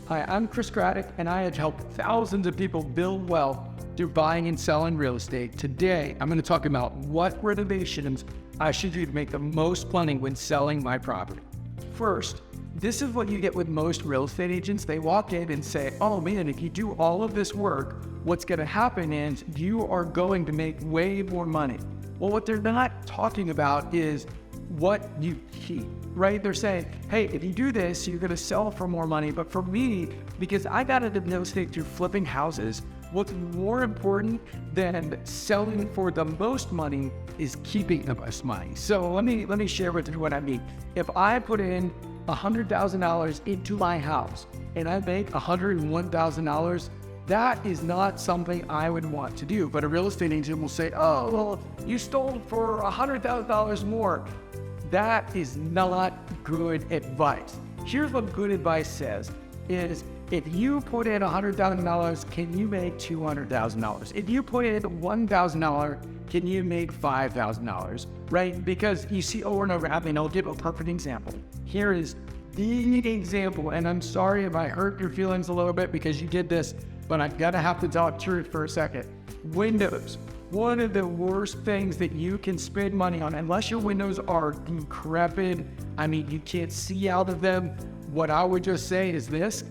Hi, I'm Chris Craddock, and I have helped thousands of people build wealth through buying and selling real estate. Today, I'm going to talk about what renovations I should do to make the most money when selling my property. First, this is what you get with most real estate agents. They walk in and say, oh man, if you do all of this work, what's going to happen is you are going to make way more money. Well, what they're not talking about is what you keep, right? They're saying, hey, if you do this, you're going to sell for more money. But for me, because I got into real estate through flipping houses, what's more important than selling for the most money is keeping the most money. So let me share with you what I mean. If I put in $100,000 into my house and I make $101,000, that is not something I would want to do. But a real estate agent will say, oh, well, you stole for $100,000 more. That is not good advice. Here's what good advice says is, if you put in $100,000, can you make $200,000? If you put in $1,000, can you make $5,000, right? Because you see over and over, I mean, I'll give a perfect example. Here is the example, and I'm sorry if I hurt your feelings a little bit because you did this, but I'm gonna have to talk truth for a second. Windows. One of the worst things that you can spend money on, unless your windows are decrepit, I mean, you can't see out of them. What I would just say is this: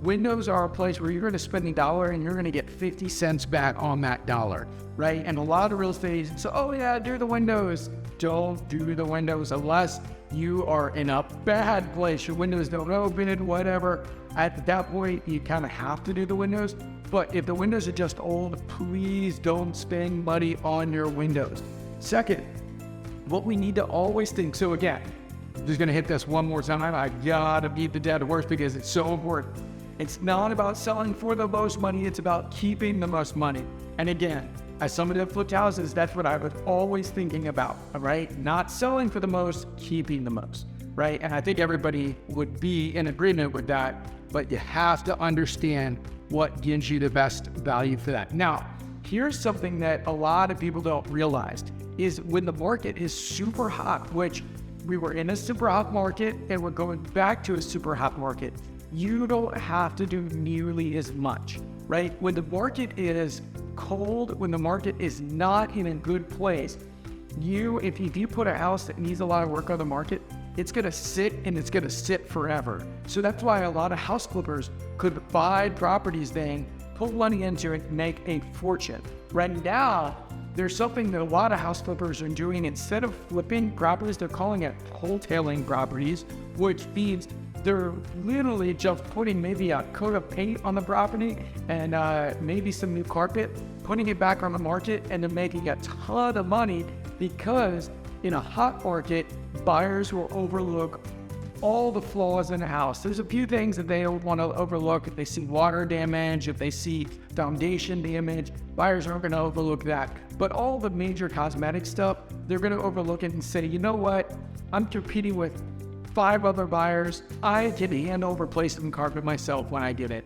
windows are a place where you're going to spend $1 and you're going to get 50 cents back on that dollar, right? And a lot of real estate agents say, oh yeah, do the windows. Don't do the windows unless you are in a bad place. Your windows don't open, whatever. At that point, you kind of have to do the windows. But if the windows are just old, please don't spend money on your windows. Second, what we need to always think, so again, I'm just going to hit this one more time. I gotta beat the dead horse because it's so important. It's not about selling for the most money, it's about keeping the most money. And again, as somebody that flipped houses, that's what I was always thinking about, all right? Not selling for the most, keeping the most, right? And I think everybody would be in agreement with that, but you have to understand what gives you the best value for that. Now, here's something that a lot of people don't realize, is when the market is super hot, which we were in a super hot market and we're going back to a super hot market, you don't have to do nearly as much, right? When the market is cold, when the market is not in a good place, if you put a house that needs a lot of work on the market, it's gonna sit and it's gonna sit forever. So that's why a lot of house flippers could buy properties then, put money into it, and make a fortune. Right now, there's something that a lot of house flippers are doing. Instead of flipping properties, they're calling it wholetailing properties, which means they're literally just putting maybe a coat of paint on the property and maybe some new carpet, putting it back on the market, and they're making a ton of money because in a hot market, buyers will overlook all the flaws in the house. There's a few things that they don't want to overlook. If they see water damage, if they see foundation damage, buyers aren't going to overlook that. But all the major cosmetic stuff, they're going to overlook it and say, you know what? I'm competing with 5 other buyers. I can handle replacing carpet myself when I get it.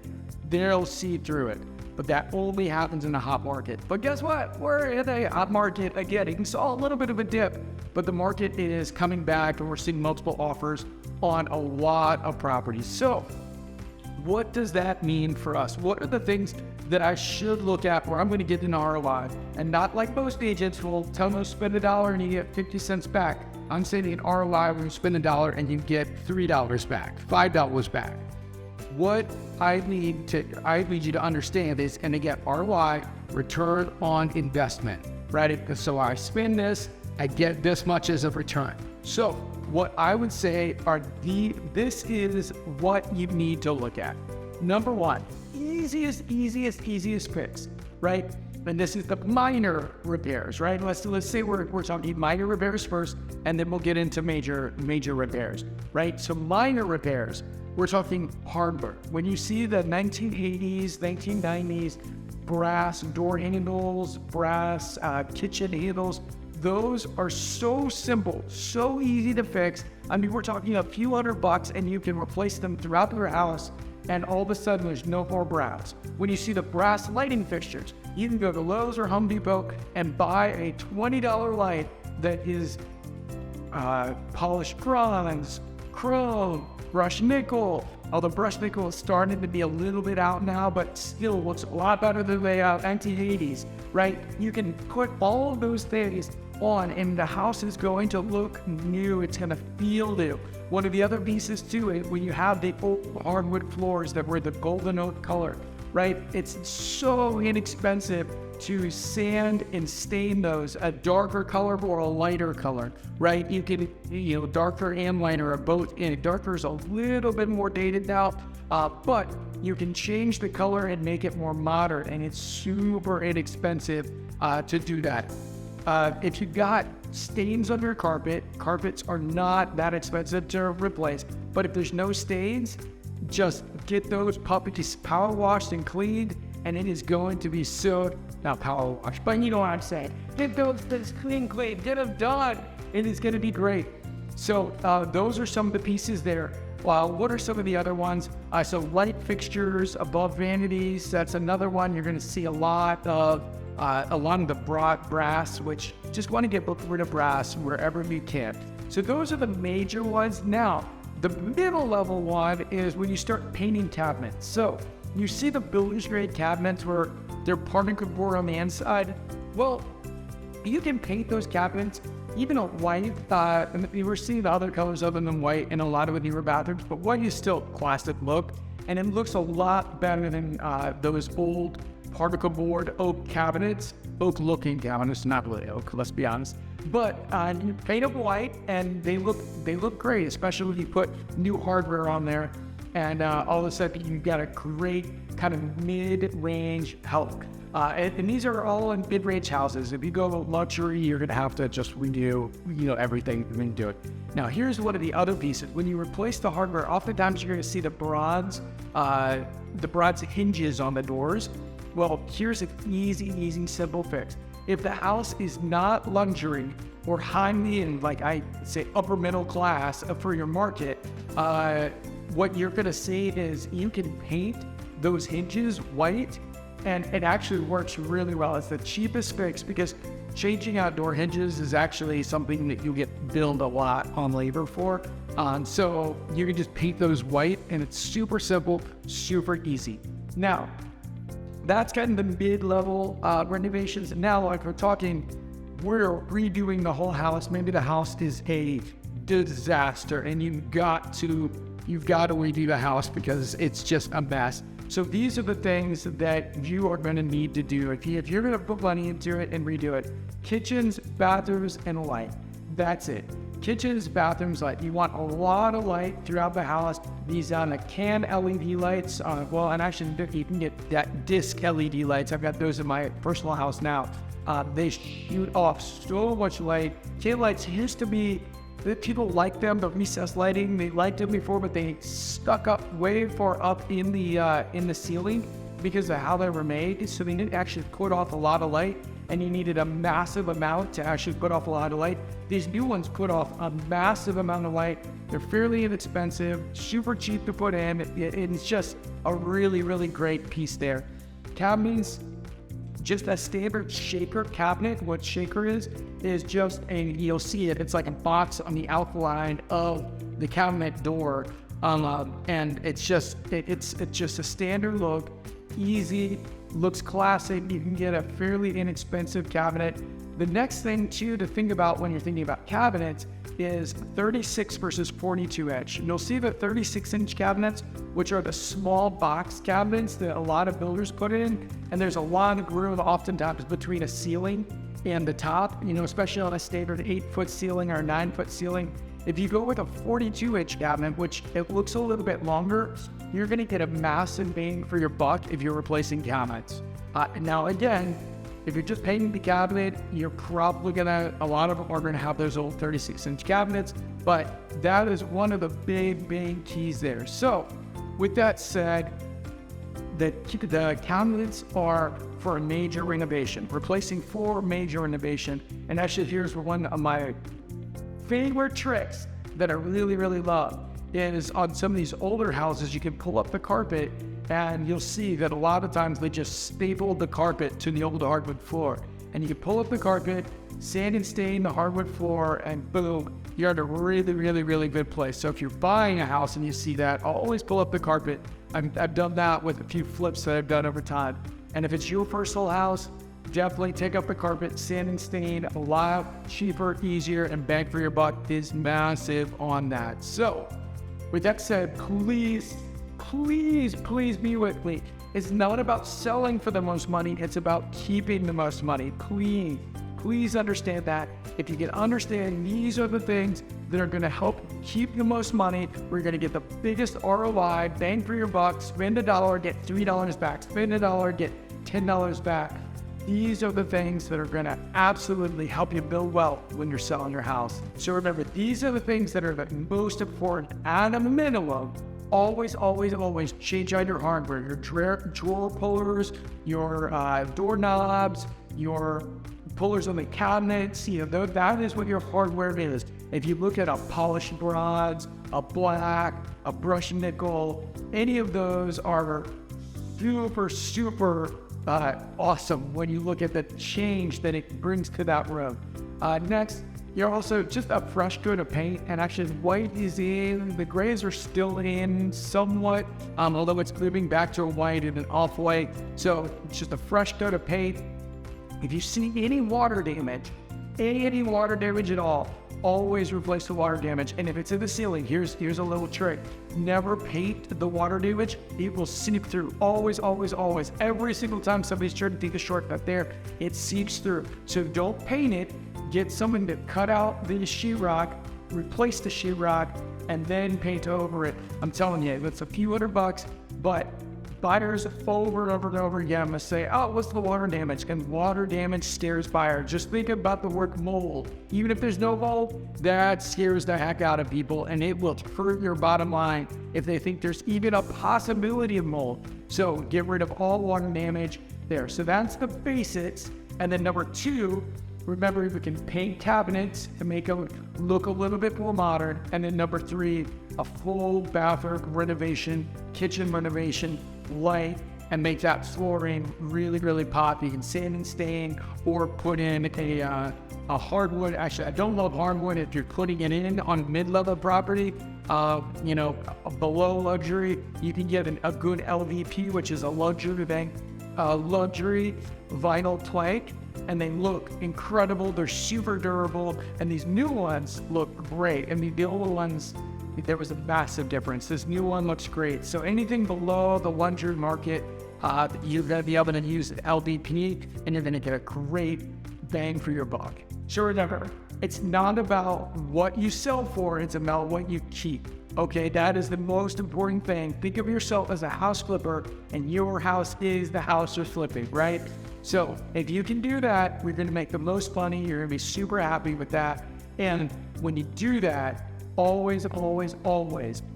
They'll see through it. But that only happens in a hot market. But guess what? We're in a hot market again. You saw a little bit of a dip, but the market is coming back and we're seeing multiple offers on a lot of properties. So what does that mean for us? What are the things that I should look at where I'm going to get an ROI? And not like most agents will tell them to spend $1 and you get 50 cents back. I'm saying an ROI where you spend $1 and you get $3 back, $5 back. What I need you to understand is, and again, ROI, return on investment, right? So I spend this, I get this much as a return. So what I would say are this is what you need to look at. Number one, easiest fix, right? And this is the minor repairs, right? Let's say we're talking minor repairs first, and then we'll get into major repairs, right? So minor repairs, we're talking hardware. When you see the 1980s, 1990s, brass door handles, brass kitchen handles, those are so simple, so easy to fix. I mean, we're talking a few $100 and you can replace them throughout your house, and all of a sudden there's no more brass. When you see the brass lighting fixtures, you can go to Lowe's or Home Depot and buy a $20 light that is polished bronze, chrome, brushed nickel, Although brush nickel is starting to be a little bit out now, but still looks a lot better than the 1980s, right? You can put all of those things on and the house is going to look new. It's going to feel new. One of the other pieces to it, when you have the old hardwood floors that were the golden oak color, right? It's so inexpensive to sand and stain those a darker color or a lighter color, right? You can, darker and lighter are both in. Darker is a little bit more dated now, but you can change the color and make it more modern, and it's super inexpensive to do that. If you got stains on your carpet, carpets are not that expensive to replace, but if there's no stains, just get those puppies power washed and cleaned, and it is going to be so, not power washed, but you know what I'm saying. Get those things clean, get them done. It is going to be great. So those are some of the pieces there. What are some of the other ones? So light fixtures above vanities, that's another one. You're going to see a lot of the broad brass, which just want to get rid of brass wherever we can. So those are the major ones. Now, the middle level one is when you start painting cabinets. So you see the builder's grade cabinets where they're particle board on the inside. Well, you can paint those cabinets even a white, and you were seeing the other colors other than white in a lot of the newer bathrooms, but white is still classic look, and it looks a lot better than those old particle board oak cabinets, oak looking cabinets, not really oak, let's be honest. But you paint them white and they look great, especially when you put new hardware on there, and all of a sudden you've got a great kind of mid-range look. And these are all in mid-range houses. If you go luxury, you're gonna have to just redo, everything when you do it. Now, here's one of the other pieces. When you replace the hardware, oftentimes you're gonna see the bronze hinges on the doors. Well, here's an easy, simple fix. If the house is not luxury or high-end, like I say upper middle class for your market, what you're gonna see is you can paint those hinges white, and it actually works really well. It's the cheapest fix because changing out door hinges is actually something that you get billed a lot on labor for. So you can just paint those white, and it's super simple, super easy. Now, that's kind of the mid-level renovations. Now, like we're redoing the whole house. Maybe the house is a disaster, and you've got to redo the house because it's just a mess. So these are the things that you are going to need to do if you're going to put money into it and redo it. Kitchens, bathrooms, and light. That's it. Kitchens, bathrooms, light. You want a lot of light throughout the house. These can LED lights. And actually you can get that disc LED lights. I've got those in my personal house now. They shoot off so much light. Can lights used to be, people like them, the recessed lighting, they liked them before, but they stuck up way far up in the ceiling because of how they were made. So they didn't actually put off a lot of light, and you needed a massive amount to actually put off a lot of light. These new ones put off a massive amount of light. They're fairly inexpensive, super cheap to put in. It's just a really, really great piece there. Cabinets, just a standard shaker cabinet. What shaker is just you'll see it. It's like a box on the outline of the cabinet door, and it's just a standard look, easy, looks classic. You can get a fairly inexpensive cabinet. The next thing too to think about when you're thinking about cabinets is 36 versus 42 inch. You'll see the 36-inch cabinets, which are the small box cabinets that a lot of builders put in, and there's a lot of room oftentimes between a ceiling and the top, especially on a standard 8-foot ceiling or 9-foot ceiling. If you go with a 42-inch cabinet, which it looks a little bit longer, you're gonna get a massive bang for your buck if you're replacing cabinets. Now again, if you're just painting the cabinet, you're probably a lot of them are gonna have those old 36-inch cabinets, but that is one of the big keys there. So with that said, the cabinets are for a major renovation, replacing for major renovation. And actually here's one of my favorite tricks that I really love is on some of these older houses, you can pull up the carpet and you'll see that a lot of times they just stapled the carpet to the old hardwood floor. and you can pull up the carpet, sand and stain the hardwood floor, and boom, you're in a really, really, really good place. So if you're buying a house and you see that, always pull up the carpet. I've done that with a few flips that I've done over time. And if it's your personal house, definitely take up the carpet, sand and stain, a lot cheaper, easier, and bang for your buck is massive on that. So with that said, please be with me. It's not about selling for the most money. It's about keeping the most money. Please understand that. If you can understand these are the things that are going to help keep the most money, we're going to get the biggest ROI, bang for your buck, spend $1, get $3 back, spend $1, get $10 back. These are the things that are going to absolutely help you build wealth when you're selling your house. So remember, these are the things that are the most important. At a minimum, always change out your hardware, your drawer pullers, your doorknobs, your pullers on the cabinets. That is what your hardware is. If you look at a polished bronze, a black, a brushed nickel, any of those are super awesome when you look at the change that it brings to that room. Next, you're also just a fresh coat of paint, and actually white is in, the grays are still in somewhat, although it's moving back to a white and an off-white. So it's just a fresh coat of paint. If you see any water damage at all, always replace the water damage. And if it's in the ceiling, here's a little trick. Never paint the water damage. It will seep through. Always. Every single time somebody's trying to take a shortcut there, it seeps through. So don't paint it. Get someone to cut out the sheetrock, replace the sheetrock, and then paint over it. I'm telling you, it's a few $100, but buyers over and over again must say, oh, what's the water damage? And water damage scares buyers. Just think about the word mold. Even if there's no mold, that scares the heck out of people, and it will hurt your bottom line if they think there's even a possibility of mold. So get rid of all water damage there. So that's the basics. And then number 2, remember, we can paint cabinets to make them look a little bit more modern. And then number 3, a full bathroom renovation, kitchen renovation, light, and make that flooring really pop. You can sand and stain or put in a hardwood. Actually, I don't love hardwood if you're putting it in on mid-level property. Below luxury, you can get a good LVP, which is a luxury vinyl plank, and they look incredible. They're super durable, and these new ones look great. And the old ones, there was a massive difference. This new one looks great. So anything below the luxury market, you're going to be able to use LVP, and you're going to get a great bang for your buck. So remember, it's not about what you sell for, it's about what you keep. Okay, that is the most important thing. Think of yourself as a house flipper, and your house is the house you're flipping, right? So if you can do that, we're going to make the most money. You're going to be super happy with that. And when you do that, always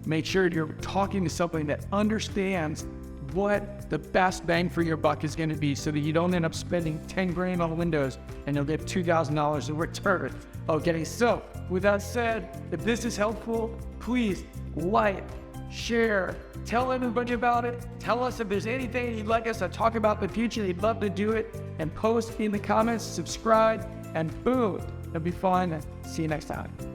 make sure you're talking to somebody that understands what the best bang for your buck is going to be, so that you don't end up spending 10 grand on windows and you'll get $2,000 in return. Okay, so with that said, if this is helpful, please like, share, tell everybody about it. Tell us if there's anything you'd like us to talk about in the future. You'd love to do it, and post in the comments, subscribe, and boom, it'll be fun. See you next time.